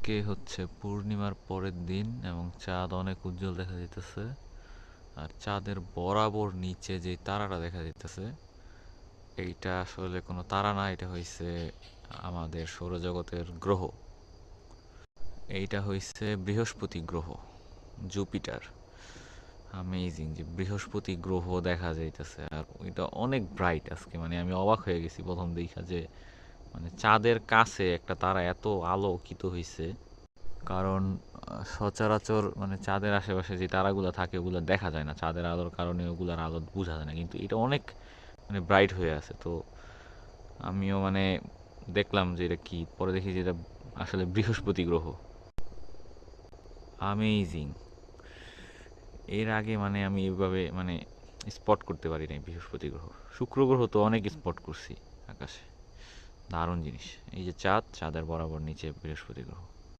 আজকে হচ্ছে পূর্ণিমার পরের দিন এবং চাঁদ অনেক উজ্জ্বল দেখা যাইতেছে। আর চাঁদের বরাবর নিচে যে তারাটা দেখা যাইতেছে, এইটা আসলে কোনো তারা না, এটা হইছে আমাদের সৌরজগতের গ্রহ। এইটা হইছে বৃহস্পতি গ্রহ, জুপিটার। আমেজিং যে বৃহস্পতি গ্রহ দেখা যাইতেছে, আর এটা অনেক ব্রাইট আজকে। মানে আমি অবাক হয়ে গেছি প্রথম দেখা যে মানে চাঁদের কাছে একটা তারা এত আলোকিত হইছে। কারণ সচরাচর মানে চাঁদের আশেপাশে যে তারাগুলো থাকে ওগুলো দেখা যায় না, চাঁদের আলোর কারণে ওগুলার আলো বোঝা যায় না, কিন্তু এটা অনেক মানে ব্রাইট হয়ে আছে। তো আমিও মানে দেখলাম যে এটা কি, পরে দেখি যে এটা আসলে বৃহস্পতি গ্রহ। আমেজিং। এর আগে মানে আমি এইভাবে মানে স্পট করতে পারি নাই বৃহস্পতি গ্রহ। শুক্র গ্রহ তো অনেক স্পট করছি আকাশে, দারুণ জিনিস। এই যে চাঁদ, চাঁদের বরাবর নিচে বৃহস্পতি গ্রহ।